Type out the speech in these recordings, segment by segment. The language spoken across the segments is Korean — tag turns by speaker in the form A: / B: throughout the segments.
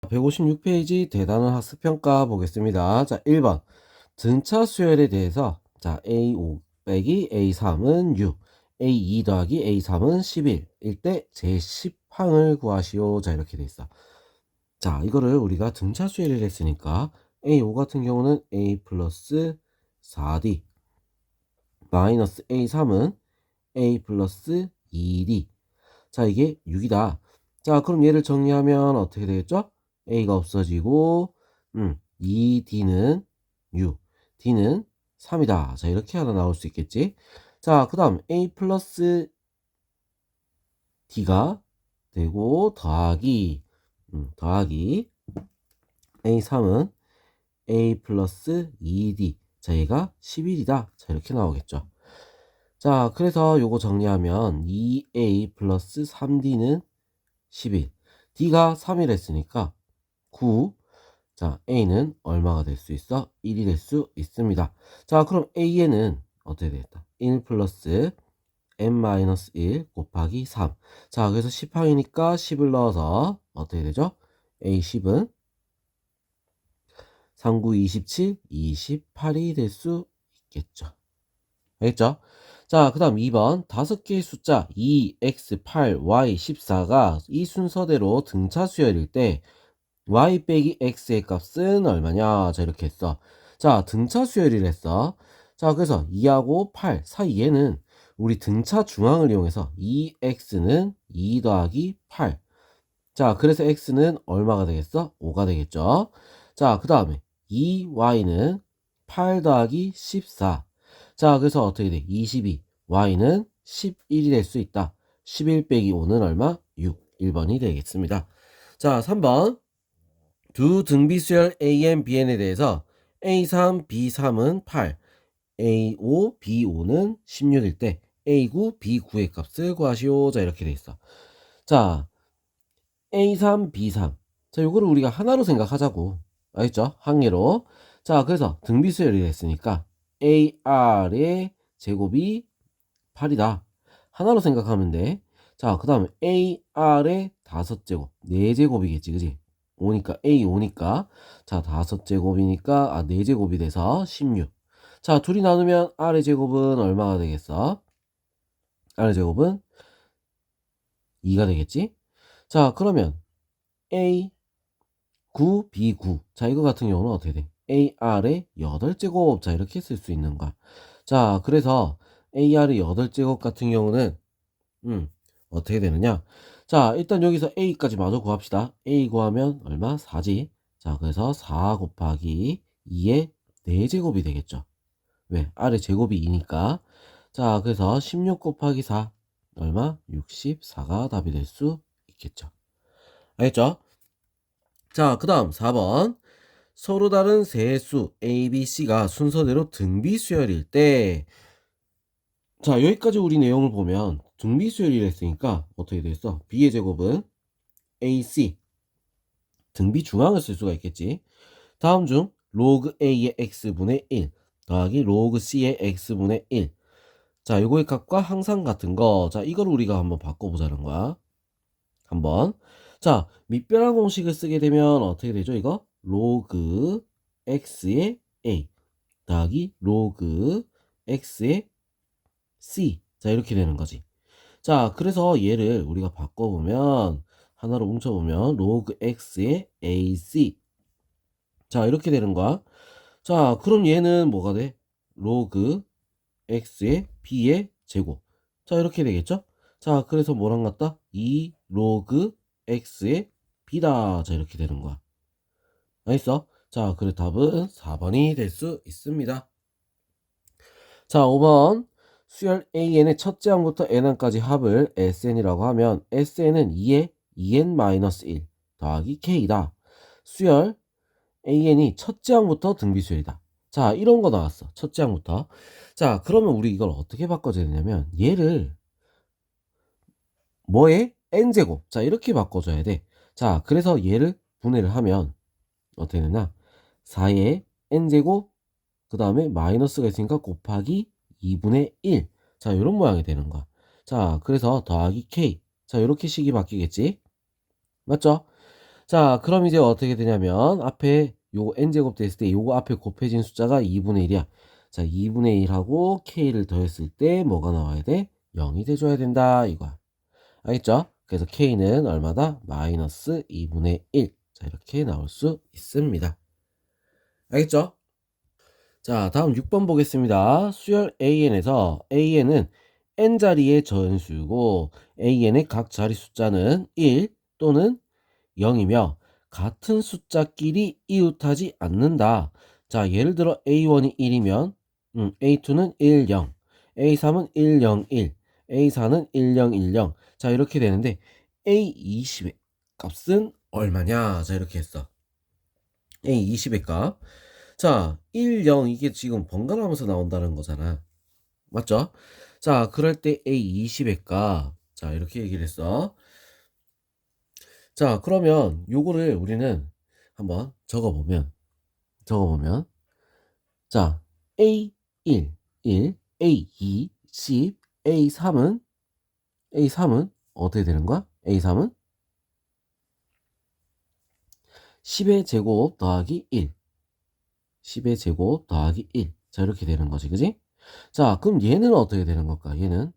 A: 156페이지 대단원 학습평가 보겠습니다. 자, 1번. 등차 수열에 대해서 A5 빼기 A3은 6, A2 더하기 A3은 11일 때 제10항을 구하시오. 자, 이렇게 돼 있어. 자, 이거를 우리가 등차 수열을 했으니까 A5 같은 경우는 A 플러스 4D 마이너스 A3은 A 플러스 2D. 자, 이게 6이다. 자, 그럼 얘를 정리하면 어떻게 되겠죠? A가 없어지고 2D는 6, D는 3이다. 자, 이렇게 하나 나올 수 있겠지? 자, 그 다음 A 플러스 D가 되고 더하기 A3은 A 플러스 2D. 자, 얘가 11이다. 자, 이렇게 나오겠죠. 자, 그래서 요거 정리하면 2A 플러스 3D는 11. D가 3이랬으니까 9. 자, A는 얼마가 될 수 있어? 1이 될 수 있습니다. 자, 그럼 A에는 어떻게 되겠다? 1 플러스 n-1 곱하기 3. 자, 그래서 10항이니까 10을 넣어서 어떻게 되죠? A10은 39, 27, 28이 될 수 있겠죠. 알겠죠? 자, 그 다음 2번. 5개의 숫자 2, x, 8, y, 14가 이 순서대로 등차 수열일 때 y 빼기 x의 값은 얼마냐? 자, 이렇게 했어. 자, 등차 수열이를 했어. 자, 그래서 2하고 8 사이에는 우리 등차 중앙을 이용해서 2x는 2 더하기 8. 자, 그래서 x는 얼마가 되겠어? 5가 되겠죠? 자, 그 다음에 2y는 8 더하기 14. 자, 그래서 어떻게 돼? 22. y는 11이 될 수 있다. 11 빼기 5는 얼마? 6. 1번이 되겠습니다. 자, 3번. 두 등비수열 AN, BN에 대해서 A3, B3은 8, A5, B5는 16일 때 A9, B9의 값을 구하시오. 자, 이렇게 돼 있어. 자, A3, B3. 자, 요거를 우리가 하나로 생각하자고. 알겠죠? 항해로. 자, 그래서 등비수열이 됐으니까 AR의 제곱이 8이다. 하나로 생각하면 돼. 자, 그 다음에 AR의 5제곱. 4제곱이겠지, 그지? 5니까, A5니까. 자, 5제곱이니까, 4제곱이 돼서 16. 자, 둘이 나누면 R의 제곱은 얼마가 되겠어? R의 제곱은 2가 되겠지? 자, 그러면 A9, B9. 자, 이거 같은 경우는 어떻게 돼? AR의 8제곱. 자, 이렇게 쓸 수 있는 거야. 자, 그래서 AR의 8제곱 같은 경우는 어떻게 되느냐? 자, 일단 여기서 A까지 마저 구합시다. A 구하면 얼마? 4지. 자, 그래서 4 곱하기 2의 4제곱이 되겠죠. 왜? R의 제곱이 2니까. 자, 그래서 16 곱하기 4 얼마? 64가 답이 될 수 있겠죠. 알겠죠? 자, 그 다음 4번. 서로 다른 세 수 A, B, C가 순서대로 등비수열일 때, 자, 여기까지 우리 내용을 보면 등비수열이라 했으니까 어떻게 되겠어? B의 제곱은 AC, 등비 중앙을 쓸 수가 있겠지. 다음 중 로그 A의 X분의 1 더하기 로그 C의 X분의 1. 자, 요거의 값과 항상 같은 거. 자, 이걸 우리가 한번 바꿔보자는 거야. 한번. 자, 밑변환 공식을 쓰게 되면 어떻게 되죠? 이거 로그 X의 A 더하기 로그 X의 C. 자, 이렇게 되는 거지. 자, 그래서 얘를 우리가 바꿔보면 하나로 뭉쳐보면 로그 X의 AC. 자, 이렇게 되는 거야. 자, 그럼 얘는 뭐가 돼? 로그 X의 B의 제곱. 자, 이렇게 되겠죠? 자, 그래서 뭐랑 같다? 2 로그 X의 B다. 자, 이렇게 되는 거야. 알겠어? 자, 그래 답은 4번이 될 수 있습니다. 자, 5번. 수열 AN의 첫째 항부터 N항까지 합을 SN이라고 하면 SN은 2의 2N-1 더하기 K다. 수열 AN이 첫째 항부터 등비수열이다. 자, 이런 거 나왔어. 첫째 항부터. 자, 그러면 우리 이걸 어떻게 바꿔줘야 되냐면 얘를 뭐에? N제곱. 자, 이렇게 바꿔줘야 돼. 자, 그래서 얘를 분해를 하면 어떻게 되나? 4의 N제곱 그 다음에 마이너스가 있으니까 곱하기 2분의 1. 자, 이런 모양이 되는 거야. 자, 그래서 더하기 K. 자, 이렇게 식이 바뀌겠지? 맞죠? 자, 그럼 이제 어떻게 되냐면 앞에 요거 n제곱 됐을 때 요거 앞에 곱해진 숫자가 2분의 1이야. 자, 2분의 1하고 k를 더했을 때 뭐가 나와야 돼? 0이 돼줘야 된다 이거야. 알겠죠? 그래서 k는 얼마다? 마이너스 2분의 1. 자, 이렇게 나올 수 있습니다. 알겠죠? 자, 다음 6번 보겠습니다. 수열 AN에서 AN은 n자리의 전수고 AN의 각 자리 숫자는 1 또는 0이며 같은 숫자끼리 이웃하지 않는다. 자, 예를 들어 A1이 1이면 A2는 1, 0, A3은 1, 0, 1, A4는 1, 0, 1, 0. 자, 이렇게 되는데 A20의 값은 얼마냐? 자, 이렇게 했어. A20의 값. 자, 1, 0 이게 지금 번갈아가면서 나온다는 거잖아. 맞죠? 자, 그럴 때 A20의 값. 자, 이렇게 얘기를 했어. 자, 그러면 요거를 우리는 한번 적어보면 자, A1, 1, A2, 10, A3은 어떻게 되는 거야? A3은 10의 제곱 더하기 1, 10의 제곱 더하기 1. 자, 이렇게 되는 거지, 그지? 자, 그럼 얘는 어떻게 되는 걸까? 얘는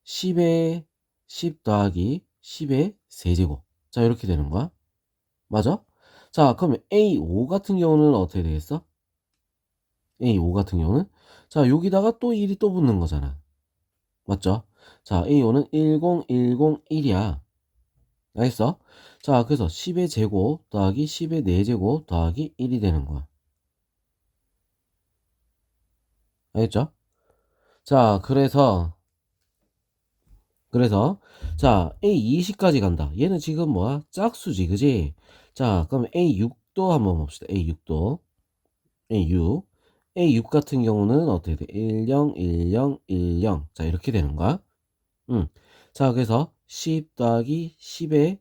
A: 10의 10 더하기 10의 세제곱. 자, 이렇게 되는 거야. 맞아? 자, 그럼 A5 같은 경우는 어떻게 되겠어? A5 같은 경우는 자, 여기다가 또 1이 또 붙는 거잖아. 맞죠? 자, A5는 10101이야. 알겠어? 자, 그래서 10의 제곱 더하기 10의 4제곱 더하기 1이 되는 거야. 알겠죠? 자, 그래서 자, A20까지 간다. 얘는 지금 뭐야? 짝수지, 그지? 자, 그럼 A6도 한번 봅시다. A6도. A6. A6 같은 경우는 어떻게 돼? 10, 10, 10. 자, 이렇게 되는 거야. 자, 그래서 10 더하기 10의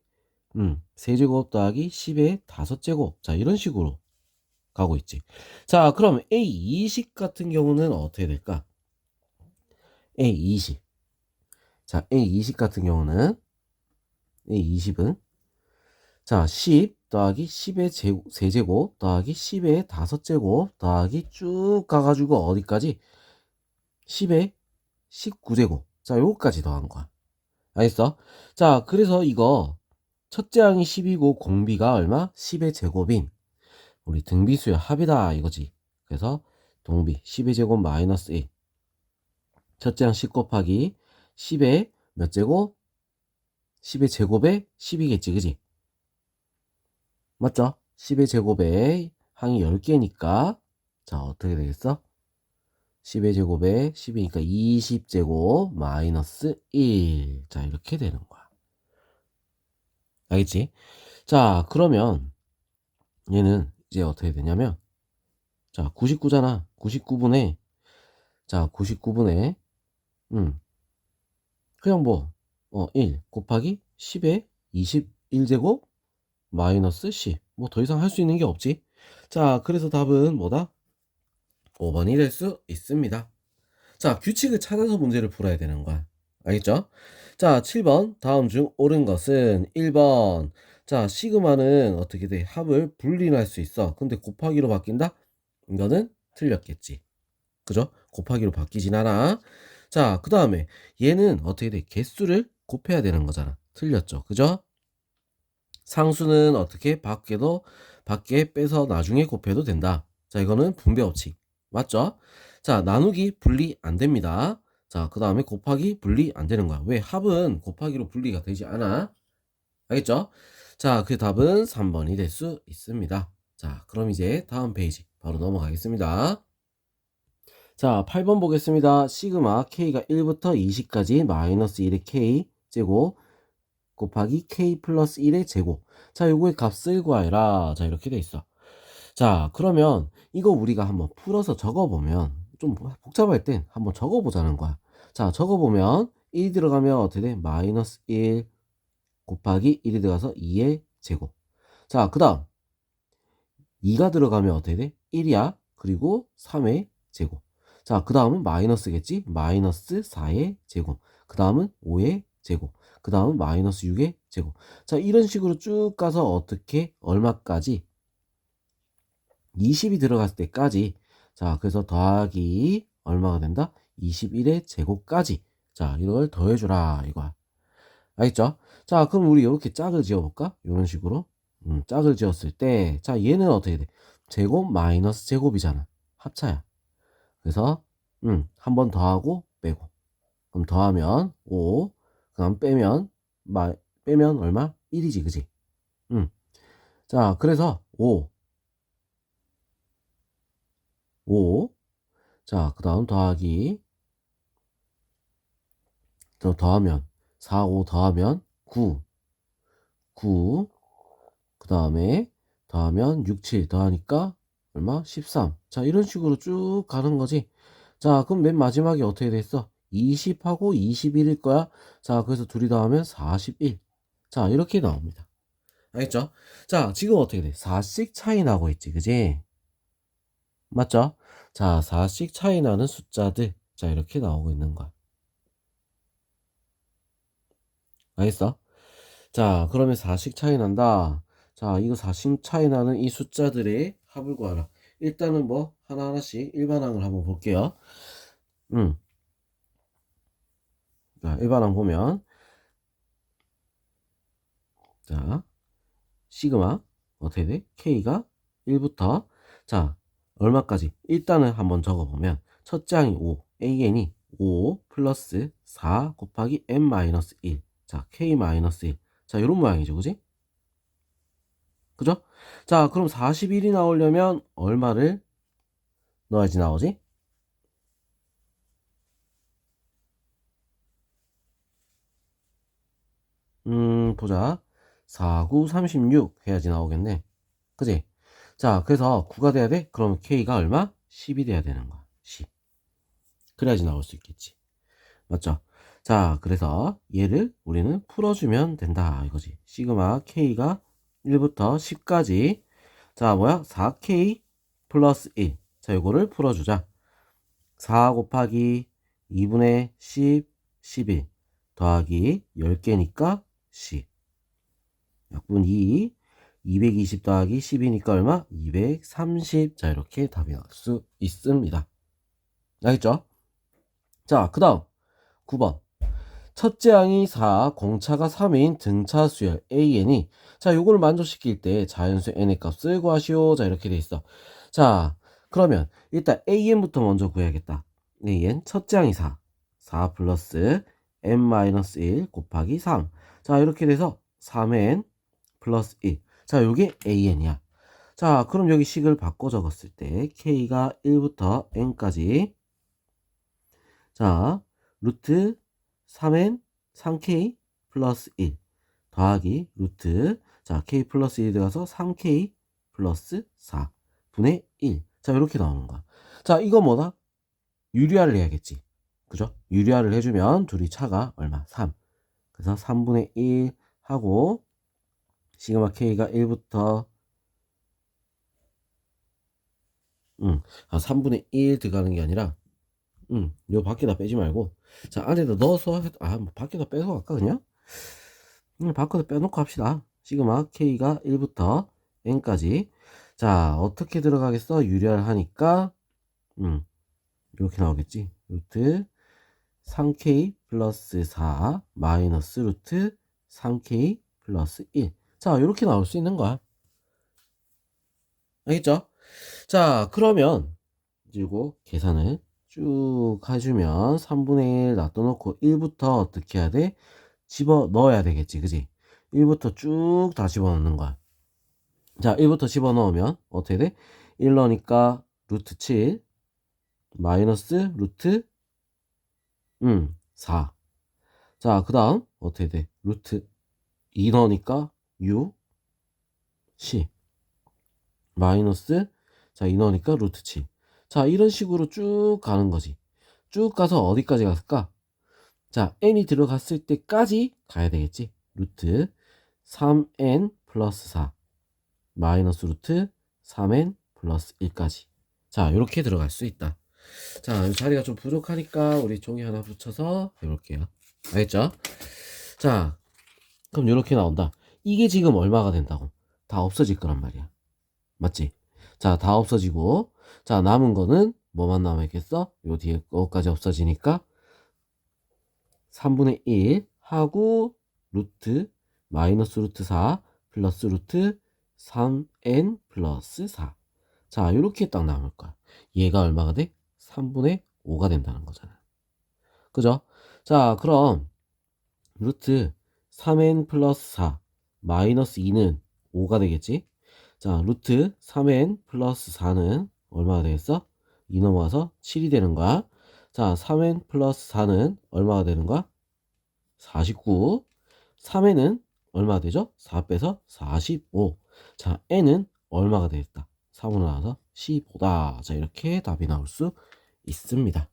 A: 세제곱 더하기 10의 5제곱. 자, 이런 식으로 가고 있지. 자, 그럼 A20 같은 경우는 어떻게 될까? A20. 자, A20 같은 경우는 A20은 자, 10 더하기 10의 세제곱 더하기 10의 5제곱 더하기 쭉 가가지고 어디까지? 10의 19제곱. 자, 요거까지 더한 거야. 알겠어? 자, 그래서 이거 첫째 항이 10이고 공비가 얼마? 10의 제곱인 우리 등비수의 합이다 이거지. 그래서 동비 10의 제곱 마이너스 1. 첫째 항 10 곱하기 10의 몇 제곱? 10의 제곱에 10이겠지, 그지? 맞죠? 10의 제곱에 항이 10개니까 자, 어떻게 되겠어? 10의 제곱에 10이니까 20제곱 마이너스 1. 자, 이렇게 되는 거야. 알겠지? 자, 그러면 얘는 이제 어떻게 되냐면 자, 99잖아. 99분의 자, 99분의 그냥 1 곱하기 10의 21제곱 마이너스 10. 뭐 더 이상 할 수 있는 게 없지. 자, 그래서 답은 뭐다? 5번이 될 수 있습니다. 자, 규칙을 찾아서 문제를 풀어야 되는 거야. 알겠죠? 자, 7번. 다음 중 옳은 것은 1번. 자, 시그마는 어떻게 돼? 합을 분리할 수 있어. 근데 곱하기로 바뀐다? 이거는 틀렸겠지. 그죠? 곱하기로 바뀌진 않아. 자, 그 다음에 얘는 어떻게 돼? 개수를 곱해야 되는 거잖아. 틀렸죠. 그죠? 상수는 어떻게 밖에 빼서 나중에 곱해도 된다. 자, 이거는 분배 법칙. 맞죠? 자, 나누기 분리 안 됩니다. 자, 그 다음에 곱하기 분리 안 되는 거야. 왜? 합은 곱하기로 분리가 되지 않아. 알겠죠? 자, 그 답은 3번이 될 수 있습니다. 자, 그럼 이제 다음 페이지 바로 넘어가겠습니다. 자, 8번 보겠습니다. 시그마 K가 1부터 20까지 마이너스 1의 K 제곱 곱하기 K 플러스 1의 제곱. 자, 요거의 값을 구하여라. 자, 이렇게 돼 있어. 자, 그러면 이거 우리가 한번 풀어서 적어보면 좀 복잡할 땐 한번 적어보자는 거야. 자, 적어보면 1이 들어가면 어떻게 돼? 마이너스 1 곱하기 1이 들어가서 2의 제곱. 자, 그 다음 2가 들어가면 어떻게 돼? 1이야. 그리고 3의 제곱. 자, 그 다음은 마이너스겠지? 마이너스 4의 제곱. 그 다음은 5의 제곱. 그 다음 마이너스 6의 제곱. 자, 이런 식으로 쭉 가서 어떻게 얼마까지 20이 들어갔을 때까지. 자, 그래서 더하기 얼마가 된다? 21의 제곱까지. 자, 이걸 더해주라 이거야. 알겠죠? 자, 그럼 우리 이렇게 짝을 지어볼까? 이런 식으로. 짝을 지었을 때, 자, 얘는 어떻게 돼? 제곱 마이너스 제곱이잖아. 합차야. 그래서, 한 번 더하고 빼고. 그럼 더하면 5, 그다음 빼면 얼마? 1이지, 그지? 자, 그래서 5. 자, 그 다음 더하기. 더하면 4, 5 더하면 9. 그 다음에 더하면 6, 7 더하니까 얼마? 13. 자, 이런 식으로 쭉 가는 거지. 자, 그럼 맨 마지막에 어떻게 됐어? 20하고 21일 거야. 자, 그래서 둘이 더하면 41. 자, 이렇게 나옵니다. 알겠죠? 자, 지금 어떻게 돼? 4씩 차이 나고 있지, 그지? 맞죠? 자, 4씩 차이 나는 숫자들. 자, 이렇게 나오고 있는 거야. 알겠어? 자, 그러면 4씩 차이 난다. 자, 이거 4씩 차이 나는 이 숫자들의 합을 구하라. 일단은 뭐 하나하나씩 일반항을 한번 볼게요. 자, 일반항 보면, 자, 시그마 어떻게 돼? K가 1부터, 자, 얼마까지? 일단은 한번 적어보면 첫째 항이 5, AN이 5 플러스 4 곱하기 N-1. 자, K-1. 자, 요런 모양이죠, 그지? 그죠? 자, 그럼 41이 나오려면 얼마를 넣어야지 나오지? 보자. 4, 9, 36 해야지 나오겠네. 그지? 자, 그래서 9가 돼야 돼? 그럼 K가 얼마? 10이 돼야 되는 거야. 10. 그래야지 나올 수 있겠지. 맞죠? 자, 그래서 얘를 우리는 풀어주면 된다. 이거지. 시그마 K가 1부터 10까지. 자, 뭐야? 4K 플러스 1. 자, 요거를 풀어주자. 4 곱하기 2분의 10, 11 더하기 10개니까 10. 약분 2. 220 더하기 10이니까 얼마? 230. 자, 이렇게 답이 나올 수 있습니다. 알겠죠? 자, 그 다음 9번. 첫째 항이 4, 공차가 3인 등차 수열 AN이, 자, 요거를 만족시킬 때 자연수 n의 값을 구하시오. 자, 이렇게 돼 있어. 자, 그러면 일단 AN부터 먼저 구해야겠다. AN 첫째 항이 4 플러스 n-1 곱하기 3. 자, 이렇게 돼서 3n 플러스 1. 자, 요게 AN이야. 자, 그럼 여기 식을 바꿔 적었을 때 K가 1부터 N까지. 자, 루트 3n 3K 플러스 1 더하기 루트, 자, K 플러스 1 들어가서 3K 플러스 4 분의 1. 자, 이렇게 나오는 거야. 자, 이거 뭐다? 유리화를 해야겠지. 그죠? 유리화를 해주면 둘이 차가 얼마? 3. 그래서 3분의 1 하고, 시그마 K가 1부터 3분의 1 들어가는 게 아니라, 요 밖에다 빼지 말고, 자, 안에다 넣어서, 뭐 밖에다 빼서 갈까, 그냥? 밖에다 빼놓고 합시다. 시그마 K가 1부터 N까지. 자, 어떻게 들어가겠어? 유리화를 하니까, 이렇게 나오겠지. 루트 3K 플러스 4 마이너스 루트 3K 플러스 1. 자, 이렇게 나올 수 있는 거야. 알겠죠? 자, 그러면 그리고 계산을 쭉 해주면 3분의 1 놔둬놓고 1부터 어떻게 해야 돼? 집어넣어야 되겠지, 그지? 1부터 쭉 다 집어넣는 거야. 자, 1부터 집어넣으면 어떻게 돼? 1 넣으니까 루트 7 마이너스 루트 4. 자, 그 다음 어떻게 돼? 루트 2 넣으니까 6 10 마이너스, 자, 2 넣으니까 루트 7. 자, 이런 식으로 쭉 가는 거지. 쭉 가서 어디까지 갔을까? 자, n이 들어갔을 때까지 가야 되겠지. 루트 3n 플러스 4 마이너스 루트 3n 플러스 1까지. 자, 이렇게 들어갈 수 있다. 자, 자리가 좀 부족하니까 우리 종이 하나 붙여서 해볼게요. 알겠죠? 자, 그럼 이렇게 나온다. 이게 지금 얼마가 된다고? 다 없어질 거란 말이야. 맞지? 자, 다 없어지고, 자, 남은 거는 뭐만 남아있겠어? 요 뒤에 거까지 없어지니까 3분의 1 하고 루트 마이너스 루트 4 플러스 루트 3n 플러스 4. 자, 요렇게 딱 남을 거야. 얘가 얼마가 돼? 3분의 5가 된다는 거잖아. 그죠? 자, 그럼 루트 3n 플러스 4 마이너스 2는 5가 되겠지? 자, 루트 3n 플러스 4는 얼마가 되겠어? 2 넘어가서 7이 되는 거야. 자, 3n 플러스 4는 얼마가 되는 거야? 49. 3n은 얼마가 되죠? 4 빼서 45. 자, n은 얼마가 되겠다? 3으로 나와서 15다. 자, 이렇게 답이 나올 수 있습니다.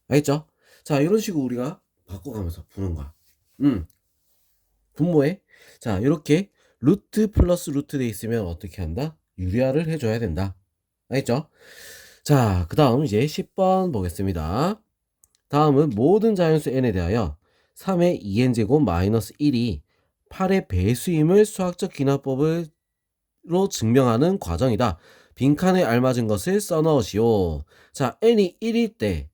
A: 알겠죠? 자, 이런 식으로 우리가 바꿔가면서 푸는 거야. 분모에 자, 이렇게 루트 플러스 루트 돼 있으면 어떻게 한다? 유리화를 해줘야 된다. 알겠죠? 자, 그 다음 이제 10번 보겠습니다. 다음은 모든 자연수 n에 대하여 3의 2n제곱 마이너스 1이 8의 배수임을 수학적 기납법으로 증명하는 과정이다. 빈칸에 알맞은 것을 써넣으시오. 자, n이 1일 때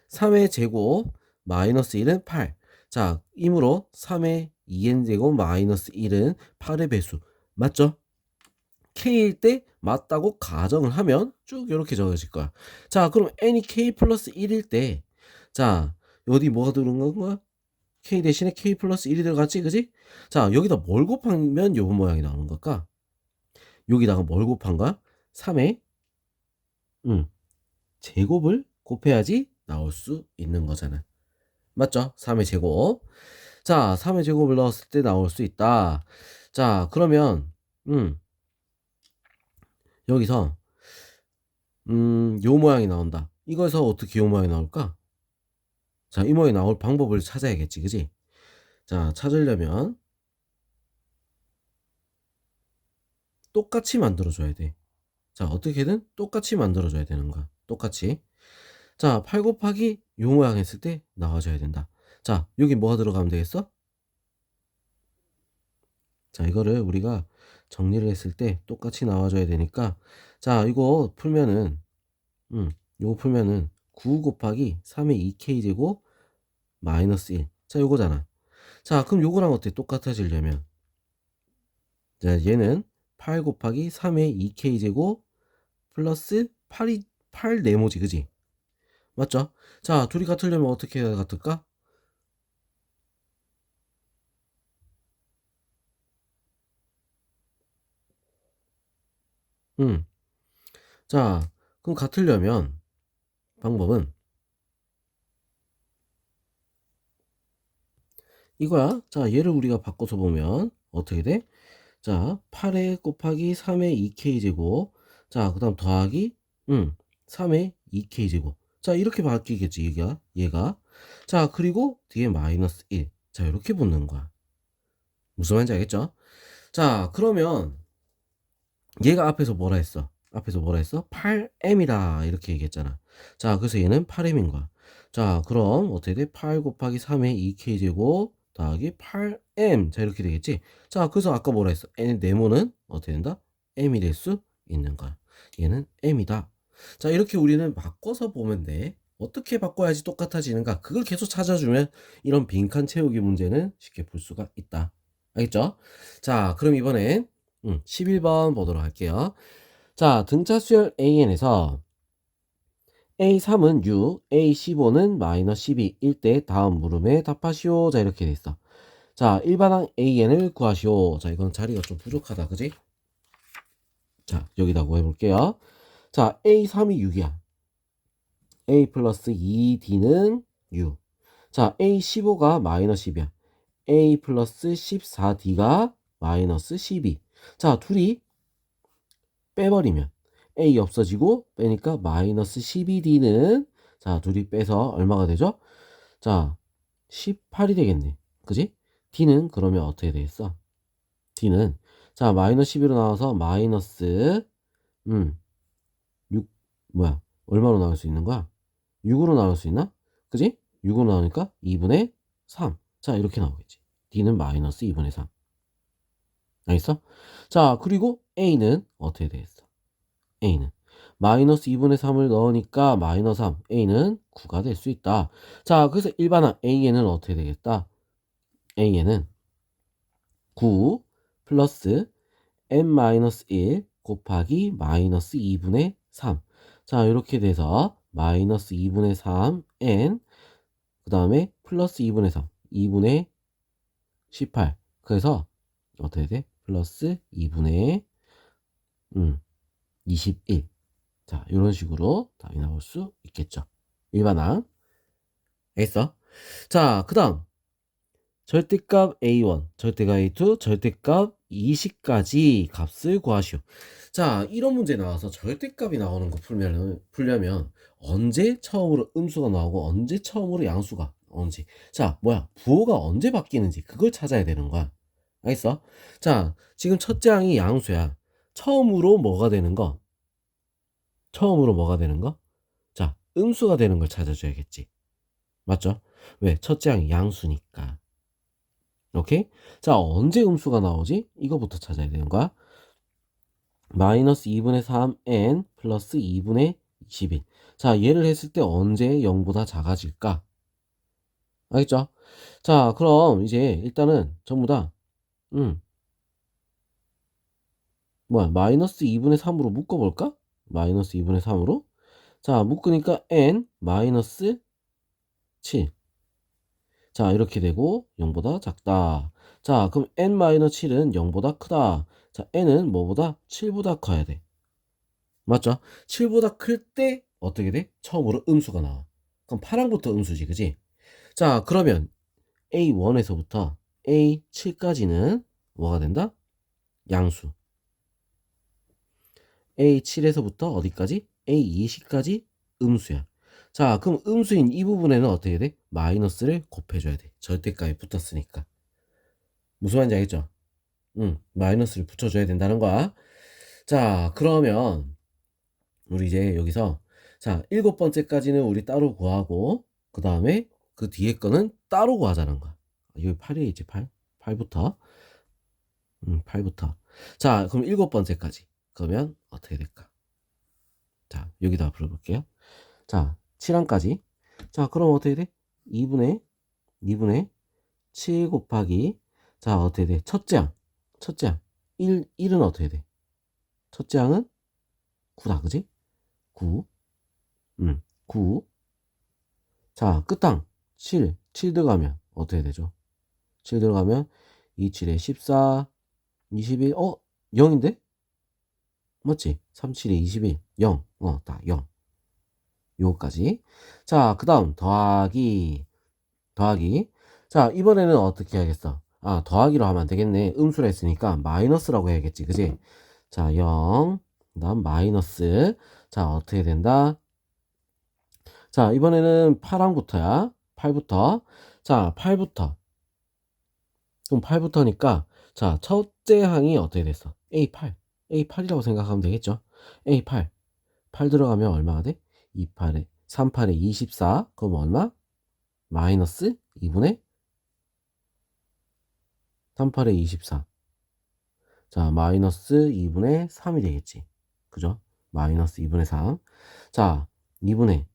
A: 3의 제곱 마이너스 1은 8. 자, 이므로 3의 2n제곱 마이너스 1은 8의 배수. 맞죠? k일 때 맞다고 가정을 하면 쭉 이렇게 적어질 거야. 자, 그럼 n이 k 플러스 1일 때, 자, 어디 뭐가 들어간 거야? k 대신에 k 플러스 1이 들어갔지, 그지? 자, 여기다 뭘 곱하면 요 모양이 나오는 걸까? 여기다가 뭘 곱한 거야? 3의 제곱을 곱해야지 나올 수 있는 거잖아. 맞죠? 3의 제곱. 자, 3의 제곱을 넣었을 때 나올 수 있다. 자, 그러면 여기서 요 모양이 나온다. 이거에서 어떻게 요 모양이 나올까? 자, 이 모양이 나올 방법을 찾아야겠지, 그지? 자, 찾으려면 똑같이 만들어줘야 돼. 자, 어떻게든 똑같이 만들어줘야 되는 거야. 똑같이. 자, 8 곱하기 요 모양 했을 때 나와줘야 된다. 자, 여기 뭐가 들어가면 되겠어? 자, 이거를 우리가 정리를 했을 때 똑같이 나와줘야 되니까, 자, 이거 풀면은 요거 풀면은 9 곱하기 3의 2k제곱 마이너스 1. 자, 요거잖아. 자, 그럼 요거랑 어떻게 똑같아지려면, 자, 얘는 8 곱하기 3의 2k제곱 플러스 8 네모지, 그지? 맞죠? 자, 둘이 같으려면 어떻게 해야 같을까? 자, 그럼 같으려면 방법은 이거야. 자, 얘를 우리가 바꿔서 보면 어떻게 돼? 자, 8에 곱하기 3의 2k제곱. 자, 그 다음 더하기 3의 2k제곱. 자, 이렇게 바뀌겠지, 얘가. 자, 그리고 뒤에 마이너스 1. 자, 이렇게 붙는 거야. 무슨 말인지 알겠죠? 자, 그러면 얘가 앞에서 뭐라 했어? 8m이다. 이렇게 얘기했잖아. 자, 그래서 얘는 8m인 거야. 자, 그럼 어떻게 돼? 8 곱하기 3의 2k제곱 더하기 8m. 자, 이렇게 되겠지? 자, 그래서 아까 뭐라 했어? 네모는 어떻게 된다? m이 될 수 있는 거야. 얘는 m이다. 자, 이렇게 우리는 바꿔서 보면 돼. 어떻게 바꿔야지 똑같아지는가? 그걸 계속 찾아주면 이런 빈칸 채우기 문제는 쉽게 풀 수가 있다. 알겠죠? 자, 그럼 이번엔 11번 보도록 할게요. 자, 등차 수열 AN에서 A3은 6, A15는 마이너스 12일 때 다음 물음에 답하시오. 자, 이렇게 돼 있어. 자, 일반항 AN을 구하시오. 자, 이건 자리가 좀 부족하다, 그지? 자, 여기다 구해볼게요. 자, A3이 6이야. A 플러스 2D는 6. 자, A15가 마이너스 10이야. A 플러스 14D가 마이너스 12. 자, 둘이 빼버리면 A 없어지고 빼니까 마이너스 12D는 자, 둘이 빼서 얼마가 되죠? 자, 18이 되겠네. 그지? D는 그러면 어떻게 되겠어? D는 자, 마이너스 12로 나와서 마이너스 6 뭐야? 얼마로 나올 수 있는 거야? 6으로 나올 수 있나? 그지? 6으로 나오니까 2분의 3. 자, 이렇게 나오겠지. D는 마이너스 2분의 3. 알겠어? 자, 그리고 A는 어떻게 되겠어? A는 마이너스 2분의 3을 넣으니까 마이너스 3. A는 9가 될 수 있다. 자, 그래서 일반항 A에는 어떻게 되겠다? A에는 9 플러스 n-1 곱하기 마이너스 2분의 3. 자, 이렇게 돼서 마이너스 2분의 3 n 그 다음에 플러스 2분의 3 2분의 18. 그래서 어떻게 돼? 플러스 2분의 21. 자, 이런 식으로 답이 나올 수 있겠죠. 일반항. 알겠어? 자, 그 다음 절대값 A1, 절대값 A2, 절대값 20까지 값을 구하시오. 자, 이런 문제 나와서 절대값이 나오는 거 풀려면 언제 처음으로 음수가 나오고 언제 처음으로 양수가 언제. 자, 뭐야? 부호가 언제 바뀌는지 그걸 찾아야 되는 거야. 알겠어? 자, 지금 첫째 항이 양수야. 처음으로 뭐가 되는 거? 처음으로 뭐가 되는 거? 자, 음수가 되는 걸 찾아줘야겠지. 맞죠? 왜? 첫째 항이 양수니까. 오케이? 자, 언제 음수가 나오지? 이거부터 찾아야 되는 거야. 마이너스 2분의 3n 플러스 2분의 21. 자, 얘를 했을 때 언제 0보다 작아질까? 알겠죠? 자, 그럼 이제 일단은 전부 다 마이너스 2분의 3으로 묶어볼까? 마이너스 2분의 3으로. 자, 묶으니까 n 마이너스 7. 자, 이렇게 되고 0보다 작다. 자, 그럼 n-7은 0보다 크다. 자, n은 뭐보다? 7보다 커야 돼. 맞죠? 7보다 클 때 어떻게 돼? 처음으로 음수가 나와. 그럼 파랑부터 음수지, 그지? 자, 그러면 A1에서부터 A7까지는 뭐가 된다? 양수. A7에서부터 어디까지? A20까지 음수야. 자, 그럼 음수인 이 부분에는 어떻게 돼? 마이너스를 곱해줘야 돼. 절대값이 붙었으니까. 무슨 말인지 알겠죠? 마이너스를 붙여줘야 된다는 거야. 자, 그러면 우리 이제 여기서 자, 7번째까지는 우리 따로 구하고 그 다음에 그 뒤에 거는 따로 구하자는 거야. 여기 8이지 8. 8부터 8부터. 자, 그럼 7번째까지. 그러면 어떻게 될까? 자, 여기다 불러볼게요. 자, 7항까지. 자, 그럼 어떻게 돼? 2분의 7 곱하기 자, 어떻게 돼? 첫째 항. 첫째 항. 1은 어떻게 돼? 첫째 항은 9다. 그지? 9. 9. 자, 끝항 7. 7 들어가면 어떻게 되죠? 7 들어가면 2, 7에 14, 21. 0인데? 맞지? 3, 7에 21. 0. 딱 0. 요거까지. 자, 그 다음 더하기. 자, 이번에는 어떻게 하겠어? 아, 더하기로 하면 안 되겠네. 음수라 했으니까 마이너스라고 해야겠지. 그지? 자, 0. 그 다음 마이너스. 자, 어떻게 된다? 자, 이번에는 8항부터야. 8부터. 자, 8부터. 그럼 8부터니까, 자, 첫째 항이 어떻게 됐어? A8. A8이라고 생각하면 되겠죠? A8. 8 들어가면 얼마가 돼? 28에, 38에 24. 그럼 얼마? 마이너스 2분의 38에 24. 자, 마이너스 2분의 3이 되겠지. 그죠? 마이너스 2분의 3. 자, 2분의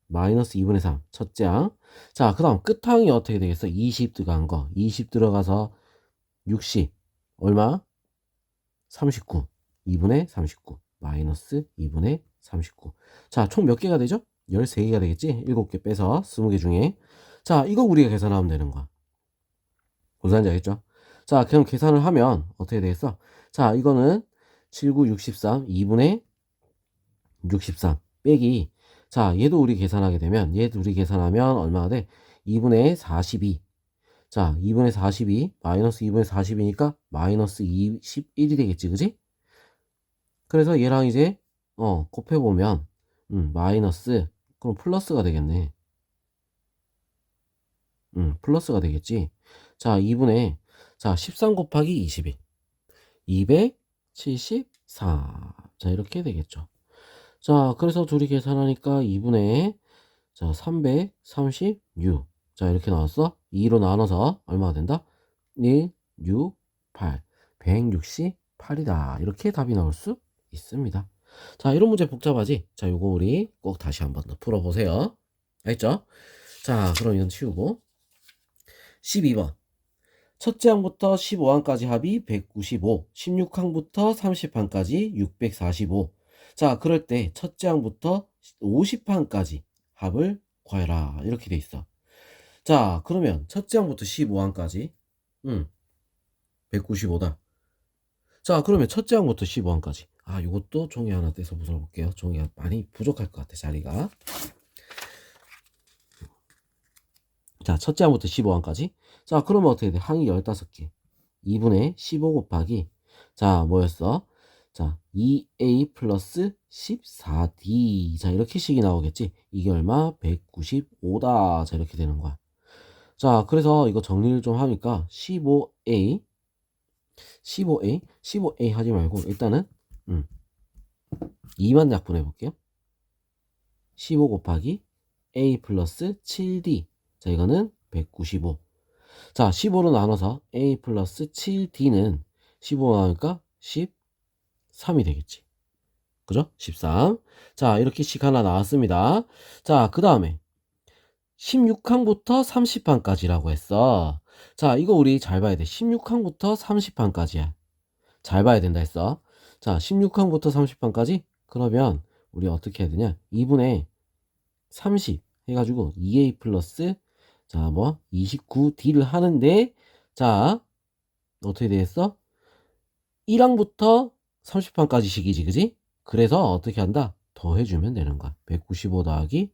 A: 마이너스 2분의 3 첫째 항. 자, 그 다음 끝항이 어떻게 되겠어? 20 들어간 거. 20 들어가서 60 얼마? 39. 2분의 39 마이너스 2분의 39. 자, 총 몇 개가 되죠? 13개가 되겠지? 7개 빼서 20개 중에. 자, 이거 우리가 계산하면 되는 거야. 무슨 말인지 알겠죠? 자, 그럼 계산을 하면 어떻게 되겠어? 자, 이거는 7, 9, 63 2분의 63 빼기. 자, 얘도 우리 계산하게 되면 얘도 우리 계산하면 얼마가 돼? 2분의 42. 자, 2분의 42 마이너스 2분의 40이니까 마이너스 21이 되겠지, 그지? 그래서 얘랑 이제 곱해보면 마이너스 그럼 플러스가 되겠네. 플러스가 되겠지. 자, 2분의 자 13 곱하기 21 274. 자, 이렇게 되겠죠. 자, 그래서 둘이 계산하니까 2분의 자 336. 자, 이렇게 나왔어. 2로 나눠서 얼마가 된다? 1, 6, 8. 168이다. 이렇게 답이 나올 수 있습니다. 자, 이런 문제 복잡하지? 자, 요거 우리 꼭 다시 한번 더 풀어보세요. 알겠죠? 자, 그럼 이건 치우고. 12번. 첫째 항부터 15항까지 합이 195, 16항부터 30항까지 645. 자, 그럴 때 첫째 항부터 50항까지 합을 구해라. 이렇게 돼 있어. 자, 그러면 첫째 항부터 15항까지 195다. 자, 그러면 첫째 항부터 15항까지. 아, 요것도 종이 하나 떼서 풀어볼게요. 종이가 많이 부족할 것 같아, 자리가. 자, 첫째 항부터 15항까지. 자, 그러면 어떻게 돼? 항이 15개. 2분의 15 곱하기. 자, 뭐였어? 자, 2a 플러스 14d. 자, 이렇게 식이 나오겠지? 이게 얼마? 195다. 자, 이렇게 되는 거야. 자, 그래서 이거 정리를 좀 하니까 15a 하지 말고 일단은 2만 약분해 볼게요. 15 곱하기 a 플러스 7d. 자, 이거는 195. 자, 15로 나눠서 a 플러스 7d는 15 나오니까 13이 되겠지. 그죠? 13. 자, 이렇게 식 하나 나왔습니다. 자, 그 다음에 16항부터 30항까지라고 했어. 자, 이거 우리 잘 봐야 돼. 16항부터 30항까지야. 잘 봐야 된다 했어. 자, 16항부터 30항까지? 그러면 우리 어떻게 해야 되냐? 2분의 30 해가지고 2a 플러스 자, 뭐 29d를 하는데 자, 어떻게 되겠어? 1항부터 30항까지 식이지, 그지? 그래서 어떻게 한다? 더해주면 되는 거야. 195 더하기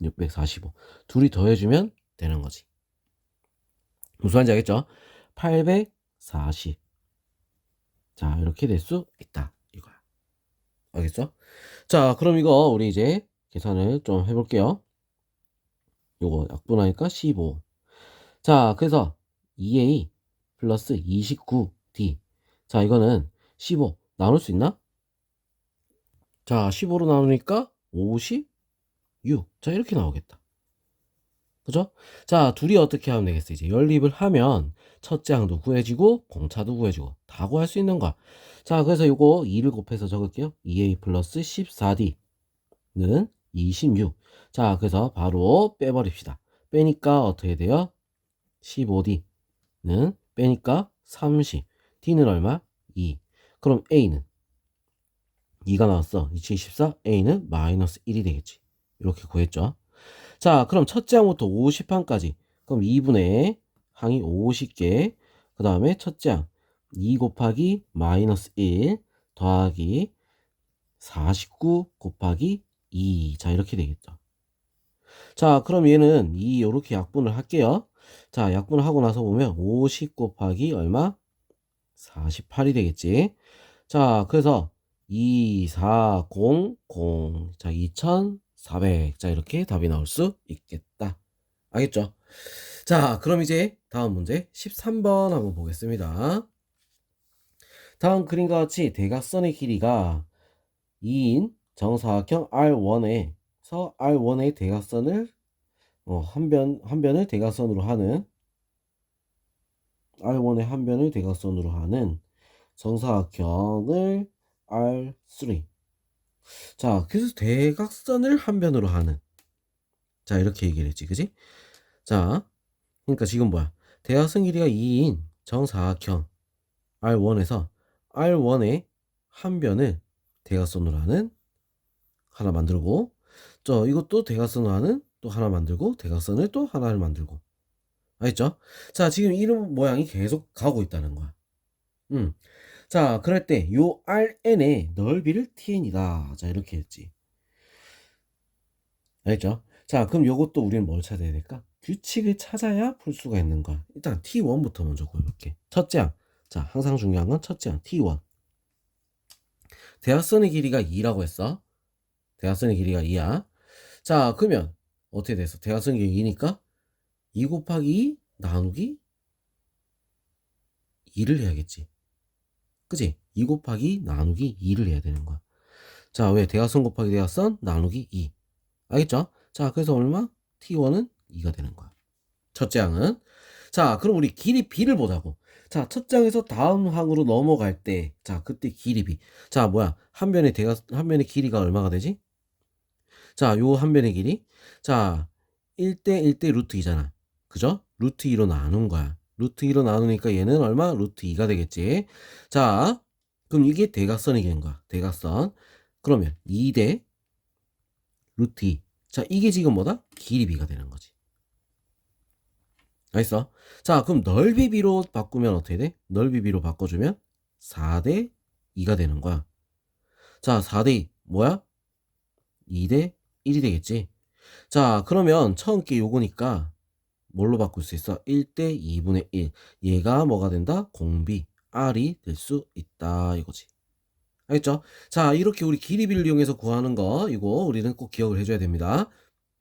A: 645. 둘이 더해주면 되는 거지. 무슨 말인지 알겠죠? 840. 자, 이렇게 될 수 있다. 이거야. 알겠죠? 자, 그럼 이거 우리 이제 계산을 좀 해볼게요. 요거 약분하니까 15. 자, 그래서 2a 플러스 29d. 자, 이거는 15 나눌 수 있나? 자, 15로 나누니까 56. 자, 이렇게 나오겠다. 그죠? 자, 둘이 어떻게 하면 되겠어? 이제 연립을 하면 첫째 항도 구해지고 공차도 구해지고 다 구할 수 있는 거야. 자, 그래서 요거 2를 곱해서 적을게요. 2a 플러스 14d는 26. 자, 그래서 바로 빼버립시다. 빼니까 어떻게 돼요? 15d는 빼니까 30. d는 얼마? 2. 그럼 a는 2가 나왔어. 2014. a는 마이너스 1이 되겠지. 이렇게 구했죠. 자, 그럼 첫째 항부터 50항까지. 그럼 2분의 항이 50개. 그 다음에 첫째 항 2 곱하기 마이너스 1 더하기 49 곱하기 2. 자, 이렇게 되겠죠. 자, 그럼 얘는 요렇게 약분을 할게요. 자, 약분을 하고 나서 보면 50 곱하기 얼마? 48이 되겠지. 자, 그래서 2400. 자, 2400. 자, 이렇게 답이 나올 수 있겠다. 알겠죠? 자, 그럼 이제 다음 문제 13번 한번 보겠습니다. 다음 그림과 같이 대각선의 길이가 2인 정사각형 R1에서 R1의 대각선을 한 변을 대각선으로 하는 R1의 한 변을 대각선으로 하는 정사각형을 R3. 자, 그래서 대각선을 한 변으로 하는. 자, 이렇게 얘기를 했지, 그지? 자, 그러니까 지금 뭐야? 대각선 길이가 2인 정사각형 R1에서 R1의 한 변을 대각선으로 하는 하나 만들고, 이것도 대각선으로 하는 또 하나 만들고, 대각선을 또 하나를 만들고. 알겠죠? 자, 지금 이름 모양이 계속 가고 있다는 거야. 자, 그럴 때 요 Rn의 넓이를 Tn이다. 자, 이렇게 했지. 알겠죠? 자, 그럼 요것도 우리는 뭘 찾아야 될까? 규칙을 찾아야 풀 수가 있는 거야. 일단 T1부터 먼저 구해볼게. 첫째 항. 자, 항상 중요한 건 첫째 항 T1. 대각선의 길이가 2라고 했어. 대각선의 길이가 2야. 자, 그러면 어떻게 됐어? 대각선의 길이 2니까 2 곱하기 2 나누기 2를 해야겠지. 그치? 2 곱하기 나누기 2를 해야 되는 거야. 자, 왜? 대각선 곱하기 대각선 나누기 2. 알겠죠? 자, 그래서 얼마? T1은 2가 되는 거야. 첫째 항은. 자, 그럼 우리 길이 b를 보자고. 자, 첫째 항에서 다음 항으로 넘어갈 때, 자, 그때 길이 b. 자, 뭐야? 한 변의 길이가 얼마가 되지? 자, 요 한 변의 길이. 자, 1대 1대 루트 2잖아. 그죠? 루트 2로 나눈 거야. 루트 2로 나누니까 얘는 얼마? 루트 2가 되겠지. 자, 그럼 이게 대각선이 된 거야. 대각선. 그러면 2대 루트 2. 자, 이게 지금 뭐다? 길이 b가 되는 거지. 알겠어? 자, 그럼 넓이 b로 바꾸면 어떻게 돼? 넓이 b로 바꿔주면 4대 2가 되는 거야. 자, 4대 2. 뭐야? 2대 1이 되겠지. 자, 그러면 처음 게 요거니까 뭘로 바꿀 수 있어? 1대 2분의 1. 얘가 뭐가 된다? 공비. R이 될 수 있다. 이거지. 알겠죠? 자, 이렇게 우리 길이비를 이용해서 구하는 거, 이거 우리는 꼭 기억을 해줘야 됩니다.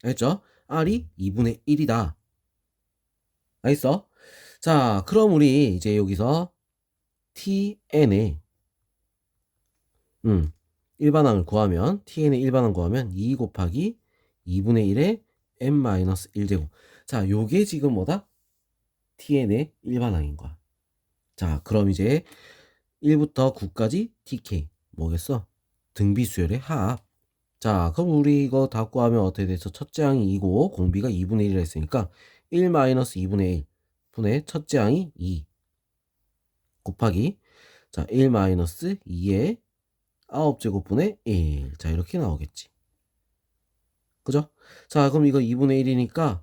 A: 알겠죠? R이 2분의 1이다. 알겠어? 자, 그럼 우리 이제 여기서 TN의, 일반항을 구하면, TN의 일반항 구하면 2 곱하기 2분의 1의 n-1제곱. 자, 요게 지금 뭐다? TN의 일반항인 거야. 자, 그럼 이제 1부터 9까지 TK. 뭐겠어? 등비수열의 합. 자, 그럼 우리 이거 다 구하면 어떻게 돼서 첫째 항이 2고 공비가 2분의 1이라 했으니까 1-2분의 1 분의 첫째 항이 2 곱하기 자, 1-2의 9제곱분의 1. 자, 이렇게 나오겠지. 그죠? 자, 그럼 이거 2분의 1이니까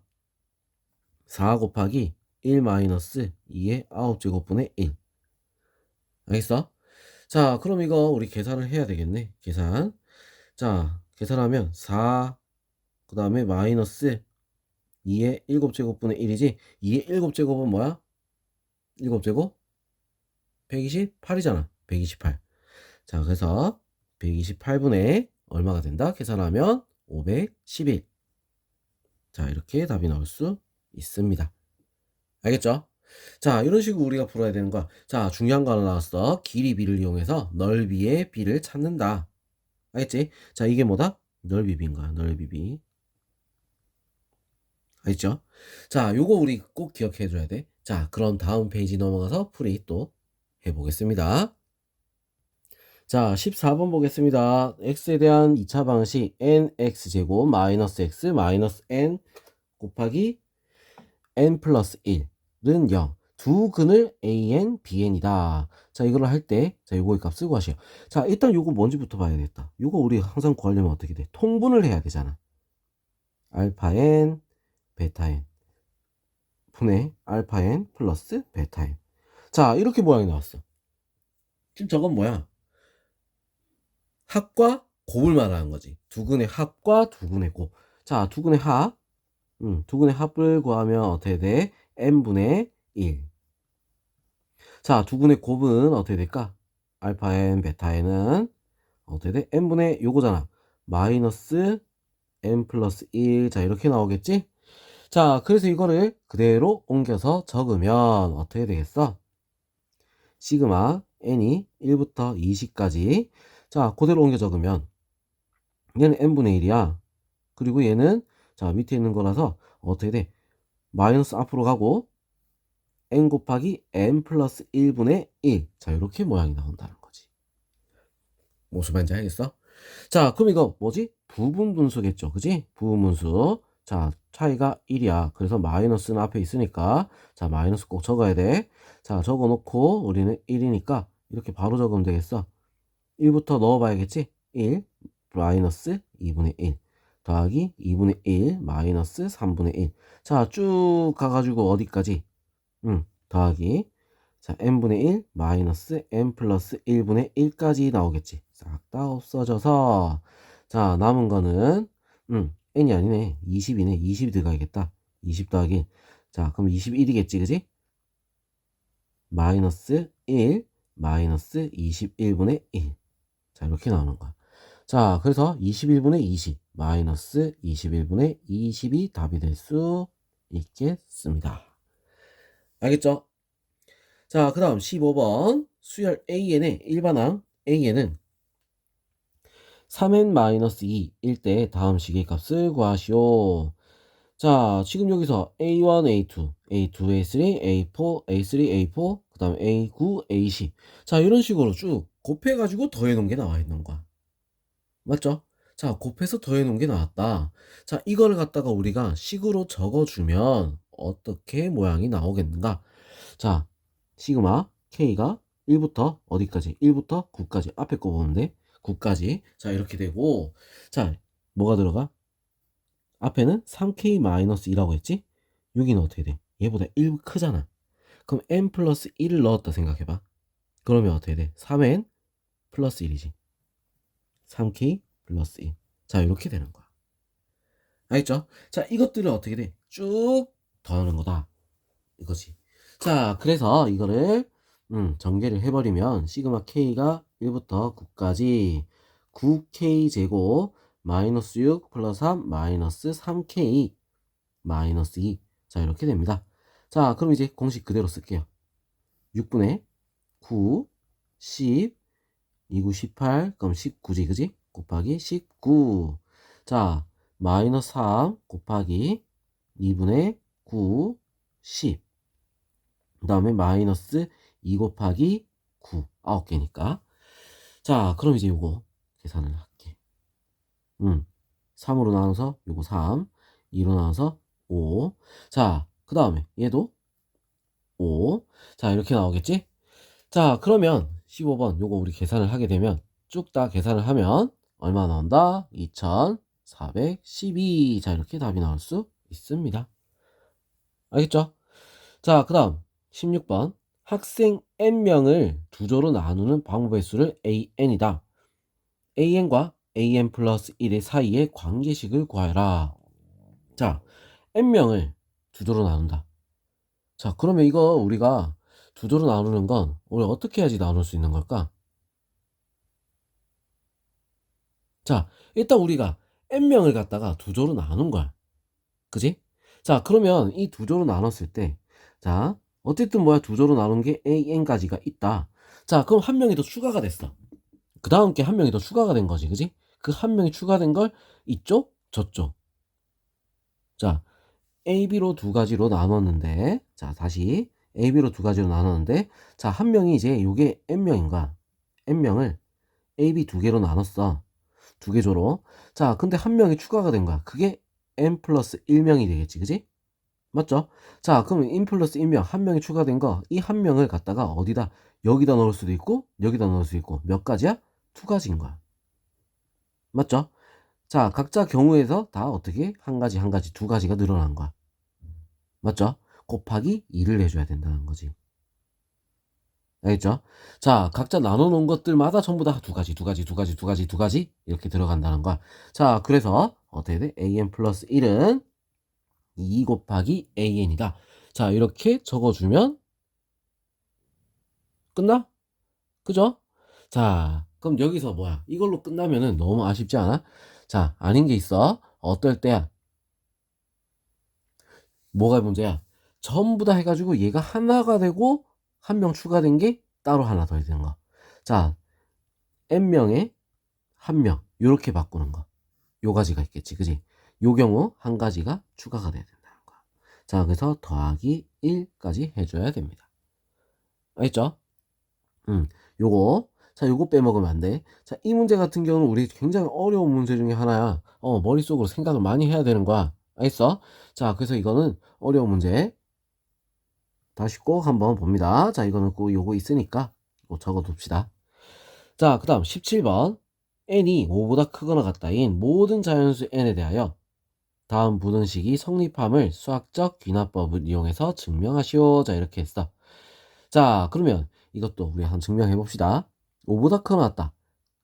A: 4 곱하기 1-2의 9제곱분의 1. 알겠어? 자, 그럼 이거 우리 계산을 해야 되겠네. 계산. 자, 계산하면 4, 그 다음에 마이너스 2의 7제곱분의 1이지. 2의 7제곱은 뭐야? 7제곱? 128이잖아. 128. 자, 그래서 128분의 얼마가 된다? 계산하면 511. 자, 이렇게 답이 나올 수 있습니다. 알겠죠? 자, 이런 식으로 우리가 풀어야 되는 거야. 자, 중요한 거 하나 나왔어. 길이 b를 이용해서 넓이의 b를 찾는다. 알겠지? 자, 이게 뭐다? 넓이 b인 거야. 넓이 b. 알겠죠? 자, 요거 우리 꼭 기억해 줘야 돼. 자, 그럼 다음 페이지 넘어가서 풀이 또 해보겠습니다. 자, 14번 보겠습니다. x에 대한 2차 방식 nx제곱 마이너스 x 마이너스 n 곱하기 n 플러스 1은 0. 두 근을 an, bn이다. 자, 이거를 할 때, 자, 요거의 값을 구하시오. 자, 일단 요거 뭔지부터 봐야겠다. 요거 우리 항상 구하려면 어떻게 돼? 통분을 해야 되잖아. 알파 n, 베타 n 분의 알파 n 플러스 베타 n. 자, 이렇게 모양이 나왔어. 지금 저건 뭐야? 합과 곱을 말하는 거지. 두근의 합과 두근의 곱. 자, 두근의 합. 두근의 합을 구하면 어떻게 돼? n분의 1. 자, 두근의 곱은 어떻게 될까? 알파 n, 베타 n은 어떻게 돼? n분의 요거잖아. 마이너스 n 플러스 1. 자, 이렇게 나오겠지? 자, 그래서 이거를 그대로 옮겨서 적으면 어떻게 되겠어? 시그마 n이 1부터 20까지. 자, 그대로 옮겨 적으면 얘는 n분의 1이야. 그리고 얘는 자, 밑에 있는 거라서 어떻게 돼? 마이너스 앞으로 가고 n 곱하기 n 플러스 1분의 1. 자, 이렇게 모양이 나온다는 거지. 무슨 말인지 알겠어? 자, 그럼 이거 뭐지? 부분 분수겠죠. 그지? 부분 분수. 자, 차이가 1이야. 그래서 마이너스는 앞에 있으니까 자, 마이너스 꼭 적어야 돼. 자, 적어 놓고 우리는 1이니까 이렇게 바로 적으면 되겠어. 1부터 넣어 봐야겠지? 1 마이너스 2분의 1 더하기 2분의 1 마이너스 3분의 1. 자, 쭉 가가지고 어디까지? 더하기 자, n분의 1 마이너스 n 플러스 1분의 1까지 나오겠지. 싹 다 없어져서 자, 남은 거는 n이 아니네. 20이네. 20이 들어가야겠다. 20 더하기 자, 그럼 21이겠지. 그지? 마이너스 1 마이너스 21분의 1. 자, 이렇게 나오는 거야. 자, 그래서 21분의 20 마이너스 21분의 20이 답이 될 수 있겠습니다. 알겠죠? 자, 그 다음 15번 수열 AN의 일반항 AN은 3n-2일 때 다음 식의 값을 구하시오. 자, 지금 여기서 A1, A2, A2, A3, A4, A3, A4, 그 다음에 A9, A10. 자, 이런 식으로 쭉 곱해가지고 더해놓은 게 나와 있는 거야. 맞죠? 자, 곱해서 더해놓은 게 나왔다. 자, 이거를 갖다가 우리가 식으로 적어주면 어떻게 모양이 나오겠는가? 자, 시그마 K가 1부터 어디까지? 1부터 9까지. 앞에 거 보면 돼. 9까지. 자, 이렇게 되고. 자, 뭐가 들어가? 앞에는 3K-2라고 했지? 여기는 어떻게 돼? 얘보다 1 크잖아. 그럼 n 플러스 1을 넣었다 생각해봐. 그러면 어떻게 돼? 3n 플러스 1이지. 3K 플러스 1. 자, 이렇게 되는 거야. 알겠죠? 자, 이것들을 어떻게 돼? 쭉 더하는 거다. 이거지. 자, 그래서 이거를 전개를 해버리면 시그마 K가 1부터 9까지 9K 제곱 마이너스 6 플러스 3 마이너스 3K 마이너스 2. 자, 이렇게 됩니다. 자, 그럼 이제 공식 그대로 쓸게요. 6분의 9, 10, 2, 9, 18, 그럼 19지, 그지? 곱하기 19. 자, 마이너스 3 곱하기 2분의 9, 10. 그 다음에 마이너스 2 곱하기 9. 9개니까. 자, 그럼 이제 요거 계산을 할게. 3으로 나눠서 요거 3, 2로 나눠서 5. 자, 그 다음에 얘도 5. 자, 이렇게 나오겠지? 자, 그러면 15번 요거 우리 계산을 하게 되면 쭉 다 계산을 하면 얼마 나온다? 2412. 자, 이렇게 답이 나올 수 있습니다. 알겠죠? 자, 그 다음 16번 학생 n명을 두 조로 나누는 방법의 수를 an이다. an과 an 플러스 1의 사이의 관계식을 구하여라. 자, n명을 두 조로 나눈다. 자, 그러면 이거 우리가 두 조로 나누는 건 우리 어떻게 해야지 나눌 수 있는 걸까? 자, 일단 우리가 n명을 갖다가 두 조로 나눈 거야. 그지? 자, 그러면 이 두 조로 나눴을 때, 자, 어쨌든 뭐야, 두 조로 나눈 게 an까지가 있다. 자, 그럼 한 명이 더 추가가 됐어. 그 다음 게 한 명이 더 추가가 된 거지, 그지? 그 한 명이 추가된 걸 이쪽, 저쪽. 자, A, B로 두 가지로 나눴는데, 자, 다시 A, B로 두 가지로 나눴는데, 자, 한 명이 이제 요게 N명인가? N명을 A, B 두 개로 나눴어. 두 개 조로. 자, 근데 한 명이 추가가 된 거야. 그게 N 플러스 1명이 되겠지, 그지? 맞죠? 자, 그러면 N 플러스 1명, 한 명이 추가된 거, 이 한 명을 갖다가 어디다, 여기다 넣을 수도 있고, 여기다 넣을 수 있고, 몇 가지야? 두 가지인 거야. 맞죠? 자, 각자 경우에서 다 어떻게 한 가지 한 가지 두 가지가 늘어난 거야. 맞죠? 곱하기 2를 해줘야 된다는 거지. 알겠죠? 자, 각자 나눠놓은 것들마다 전부 다 두 가지, 두 가지, 두 가지, 두 가지, 두 가지 이렇게 들어간다는 거야. 자, 그래서 어떻게 돼? an 플러스 1은 2 곱하기 an이다. 자, 이렇게 적어주면 끝나? 그죠? 자, 그럼 여기서 뭐야? 이걸로 끝나면은 너무 아쉽지 않아? 자, 아닌 게 있어. 어떨 때야? 뭐가 문제야? 전부 다 해가지고 얘가 하나가 되고 한 명 추가된 게 따로 하나 더 되는 거. 자, n명에 한 명 요렇게 바꾸는 거. 요 가지가 있겠지, 그지? 요 경우 한 가지가 추가가 돼야 된다는 거야. 자, 그래서 더하기 1까지 해줘야 됩니다. 알겠죠? 요거. 자, 요거 빼먹으면 안 돼. 자, 이 문제 같은 경우는 우리 굉장히 어려운 문제 중에 하나야. 머릿속으로 생각을 많이 해야 되는 거야. 알겠어? 자, 그래서 이거는 어려운 문제. 다시 꼭 한번 봅니다. 자, 이거는 꼭 요거 있으니까 꼭 적어둡시다. 자, 그 다음 17번. n이 5보다 크거나 같다인 모든 자연수 n에 대하여 다음 분원식이 성립함을 수학적 귀납법을 이용해서 증명하시오. 자, 이렇게 했어. 자, 그러면 이것도 우리 한번 증명해 봅시다. 5보다 크거나 같다.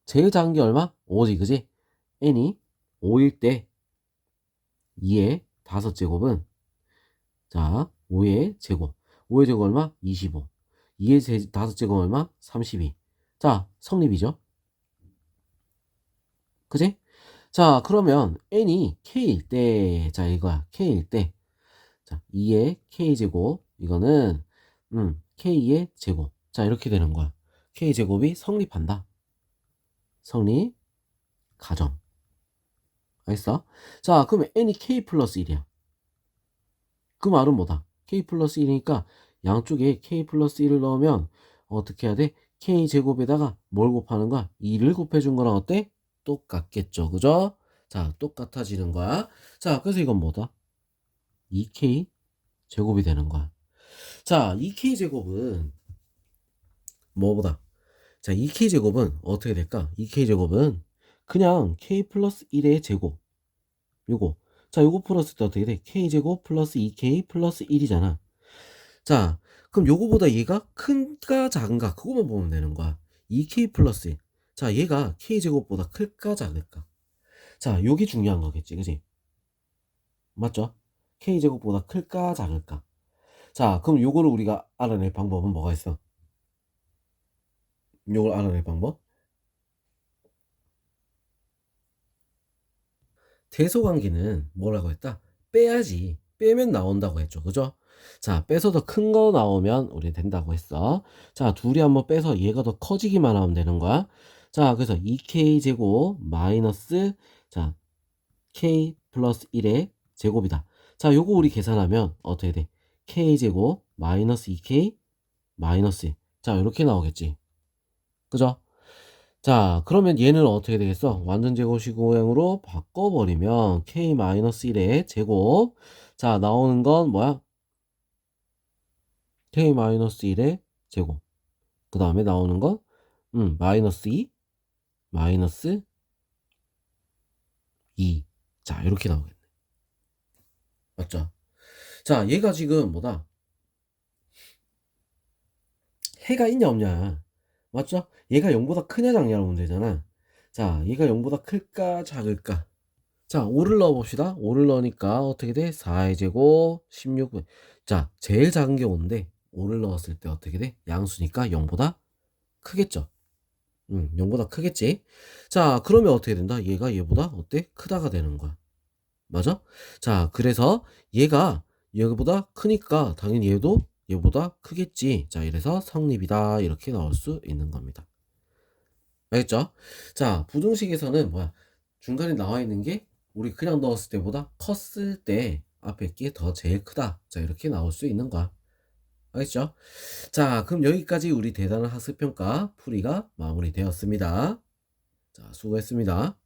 A: 제일 작은 게 얼마? 5지, 그지? n이 5일 때 2의 5제곱은 자, 5의 제곱. 5의 제곱 얼마? 25. 2의 5제곱 얼마? 32. 자, 성립이죠. 그지? 자, 그러면 n이 k일 때, 자, 이거야. k일 때. 자, 2의 k제곱. 이거는, k의 제곱. 자, 이렇게 되는 거야. k제곱이 성립한다. 성립, 가정. 알겠어? 자, 그러면 n이 k 플러스 1이야. 그 말은 뭐다? k 플러스 1이니까 양쪽에 k 플러스 1을 넣으면 어떻게 해야 돼? k 제곱에다가 뭘 곱하는 거야? 2를 곱해준 거랑 어때? 똑같겠죠. 그죠? 자, 똑같아지는 거야. 자, 그래서 이건 뭐다? 2k 제곱이 되는 거야. 자, 2k 제곱은 뭐보다? 자, 2k 제곱은 어떻게 될까? 2k 제곱은 그냥 k 플러스 1의 제곱. 요거. 자, 요거 플러스 때 어떻게 돼? k 제곱 플러스 2k 플러스 1이잖아. 자, 그럼 요거보다 얘가 큰가 작은가? 그거만 보면 되는 거야. 2k 플러스 1. 자, 얘가 k 제곱보다 클까 작을까? 자, 요게 중요한 거겠지. 그지? 맞죠? k 제곱보다 클까 작을까? 자, 그럼 요거를 우리가 알아낼 방법은 뭐가 있어? 요걸 알아낼 방법? 대소관계는 뭐라고 했다? 빼야지. 빼면 나온다고 했죠. 그죠? 자, 빼서 더 큰 거 나오면 우리 된다고 했어. 자, 둘이 한번 빼서 얘가 더 커지기만 하면 되는 거야. 자, 그래서 2k 제곱 마이너스 자, k 플러스 1의 제곱이다. 자, 요거 우리 계산하면 어떻게 돼? k 제곱 마이너스 2k 마이너스 1. 자, 이렇게 나오겠지. 그죠? 자, 그러면 얘는 어떻게 되겠어? 완전 제곱식으로 바꿔버리면 k-1의 제곱. 자, 나오는 건 뭐야? k-1의 제곱. 그 다음에 나오는 건 마이너스 2, 마이너스 2. 자, 이렇게 나오겠네. 맞죠? 자, 얘가 지금 뭐다? 해가 있냐 없냐? 맞죠? 얘가 0보다 크냐 작냐로 보면 되잖아. 자, 얘가 0보다 클까 작을까? 자, 5를 넣어봅시다. 5를 넣으니까 어떻게 돼? 4의 제곱 16분. 자, 제일 작은 게 5인데 5를 넣었을 때 어떻게 돼? 양수니까 0보다 크겠죠. 0보다 크겠지. 자, 그러면 어떻게 된다? 얘가 얘보다 어때? 크다가 되는 거야. 맞아? 자, 그래서 얘가 얘보다 크니까 당연히 얘도 얘보다 크겠지. 자, 이래서 성립이다. 이렇게 나올 수 있는 겁니다. 알겠죠? 자, 부등식에서는 뭐야? 중간에 나와 있는 게 우리 그냥 넣었을 때보다 컸을 때 앞에 게 더 제일 크다. 자, 이렇게 나올 수 있는 거야. 알겠죠? 자, 그럼 여기까지 우리 대단한 학습평가 풀이가 마무리되었습니다. 자, 수고했습니다.